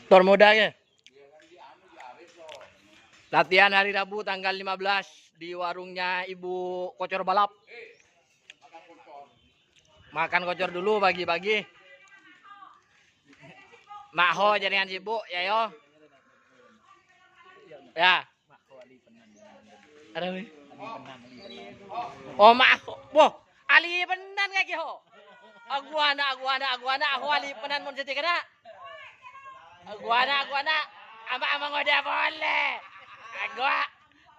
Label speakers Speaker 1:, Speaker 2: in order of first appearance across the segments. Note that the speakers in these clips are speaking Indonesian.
Speaker 1: Tor muda ya. Latihan hari Rabu tanggal 15 di warungnya Ibu Kocor Balap. Makan kocor dulu pagi-pagi. Makho jaringan sibuk ya yo. Ya. Ada nih. Oh makho. Wah, ali penan kaki ho. Aku anak, aku ali penan mun seti kana. Aku anak. Ama ngoda boleh. Aku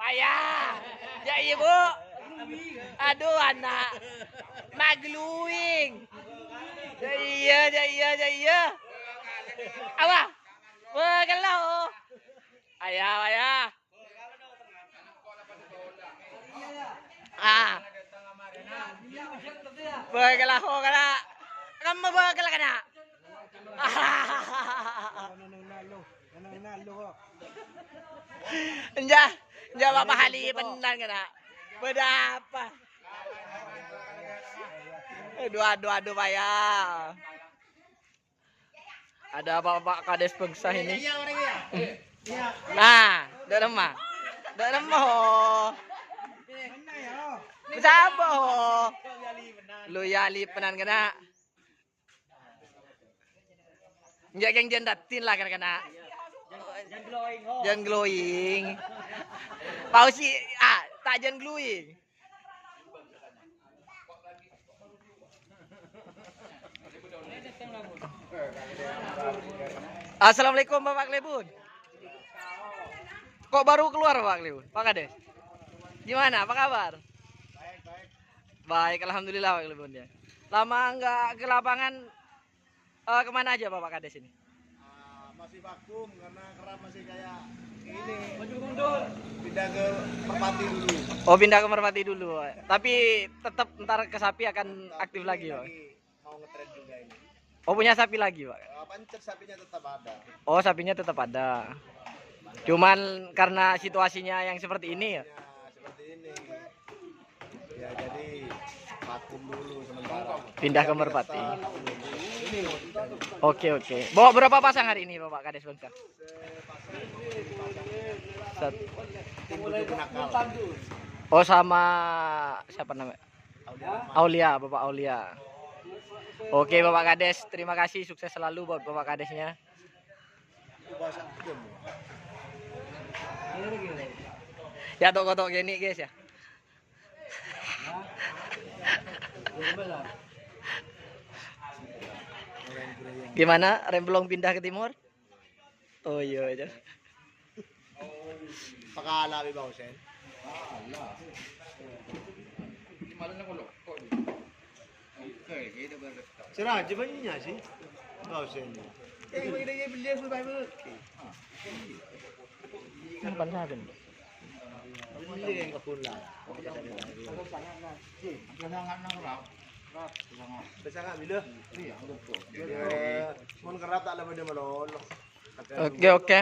Speaker 1: payah. Ya ibu. Aduh anak. Magluing. Ya iya. Apa? Kalau. Ayah. Ah. Kalau kana. Kamu kalau kana. Enja bapak hali benar kana. Berapa? Aduh payah. Ada bapak kades pengsah ini. Nah, dak remah ho. Sabo ho. Lu yali penan kana. Enja geng jendatin lah kana. Jangan glowing. Pausi tak jangan glowing. Assalamualaikum Bapak Klebun. Kok baru keluar Pak Klebun? Pak Kades. Gimana? Apa kabar? Baik, alhamdulillah Pak Klebun ya. Lama nggak ke lapangan, kemana aja Bapak Kades ini?
Speaker 2: Masih vakum karena kerap masih kayak ini. Maju mundur. Pindah ke Merpati dulu.
Speaker 1: Oh, pindah ke Merpati dulu. Tapi tetap ntar ke sapi akan aktif lagi Pak.
Speaker 2: Mau ngetren juga ini.
Speaker 1: Oh, punya sapi lagi Pak?
Speaker 2: Pancet sapinya tetap ada.
Speaker 1: Oh, sapinya tetap ada. Cuman karena situasinya yang seperti ini ya.
Speaker 2: Seperti ini. Ya jadi vakum dulu sementara.
Speaker 1: Pindah ke Merpati. Oke. Bawa berapa pasang hari ini Bapak Kades Bangsa? Oh, sama siapa namanya? Aulia, Bapak Aulia. Oke Bapak Kades, terima kasih, sukses selalu buat Bapak Kadesnya. Ya tok-tok gini guys ya. Gimana? Remblong pindah ke timur? Oh iya aja.
Speaker 2: Pakala bi Bausen. Serah aja banyak sih. Bausen. Ini beli sudah baik.
Speaker 1: Bukan sabun.
Speaker 2: Beli yang kepula. Bisa nggak bila? Iya, betul. Mun kerap tak lama dia melolo.
Speaker 1: Oke.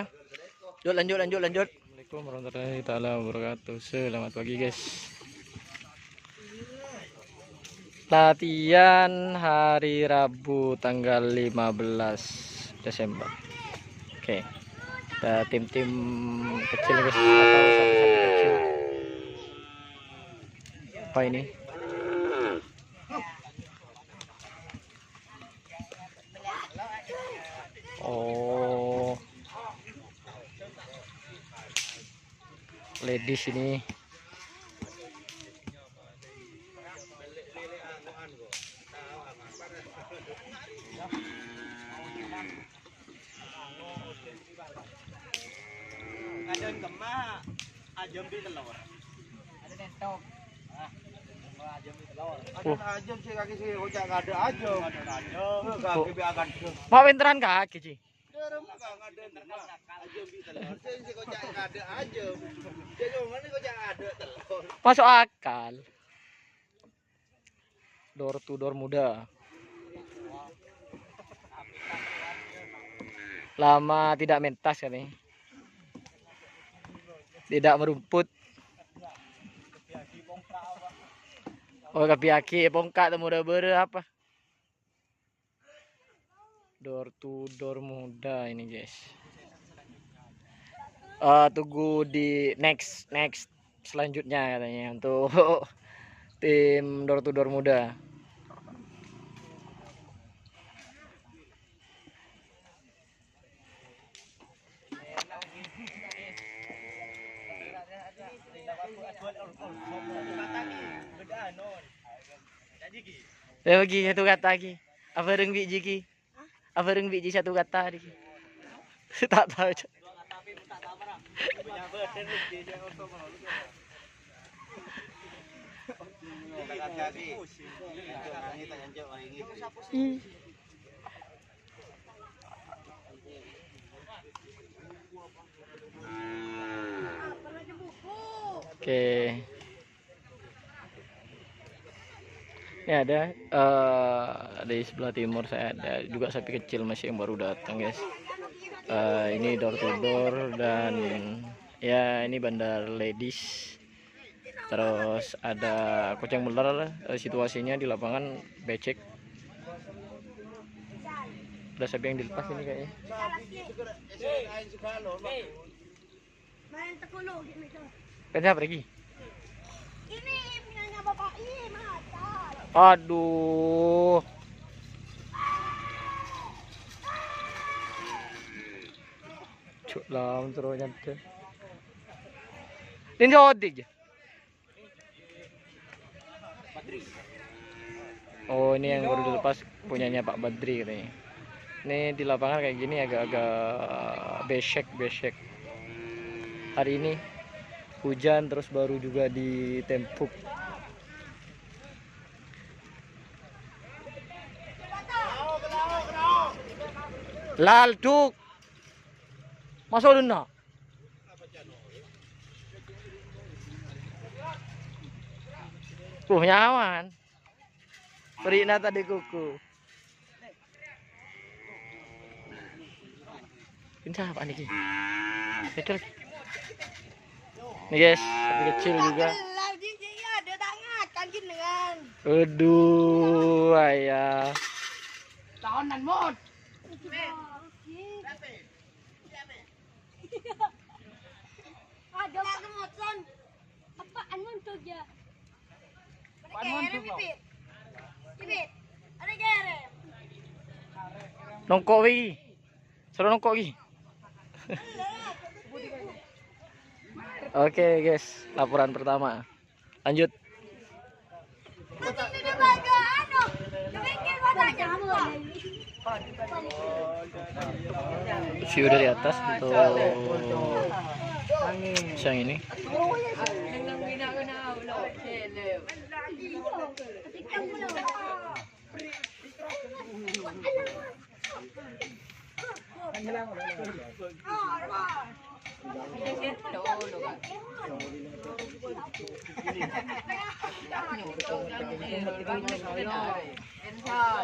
Speaker 1: Lanjut. Assalamualaikum warahmatullahi wabarakatuh. Selamat pagi guys. Latihan hari Rabu tanggal 15 Desember. Oke. Ada tim-tim kecil guys atau sapi-sapi kecil. Apa ini? Oh, ladies ini.
Speaker 2: Ada kemah ajam di telur. Ada desktop. Ajam di telur. Ada ajam sih kaki sih ojak enggak ada ajam. Kaki be akan.
Speaker 1: Mau pinteran kaki sih. Masuk akal. Door to door muda. Lama tidak mentas kan nih. Tidak merumput. Oh, kapiaki pongka temu udah apa? Door to door muda ini guys. Tunggu di next selanjutnya katanya untuk tim door to door muda. Saya bagi satu kata lagi. Apa reng biji ki? Apa reng biji satu kata lagi? Tak tahu. Oke. Ini ada di sebelah timur saya ada juga sapi kecil masih yang baru datang guys. Ini door to door dan ya ini bandar ladies. Terus ada kucing beler, situasinya di lapangan becek. Ada sapi yang dilepas ini kayaknya. Kenapa pergi?
Speaker 3: Ini punyanya bapak ini macam.
Speaker 1: Aduh. Cuk lam teronya tuh. Ini odik. Oh, ini yang baru dilepas punyanya Pak Badri katanya. Ini di lapangan kayak gini agak-agak besek. Hari ini hujan terus baru juga ditempuk. Lal duk. Masuk dulu. Nyaman. Perina tadi kuku. Ini apa nih? Betul. Nih guys, sapi kecil juga.
Speaker 3: Lagi dia ada tangan kan dengan.
Speaker 1: Aduh, ayah.
Speaker 3: Tahunan mod. Ada kemocan. Apaan muncul ya? Bibit. Ada gere.
Speaker 1: Nongkok lagi. Seru nongkok lagi. Oke guys, laporan pertama. Lanjut. View dari atas untuk siang ini.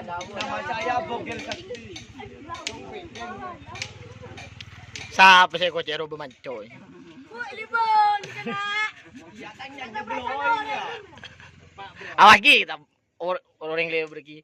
Speaker 2: Nama saya Bogel Sakti.
Speaker 1: Siapa sih kok cero bemancoy? Awagi kita orang lagi pergi.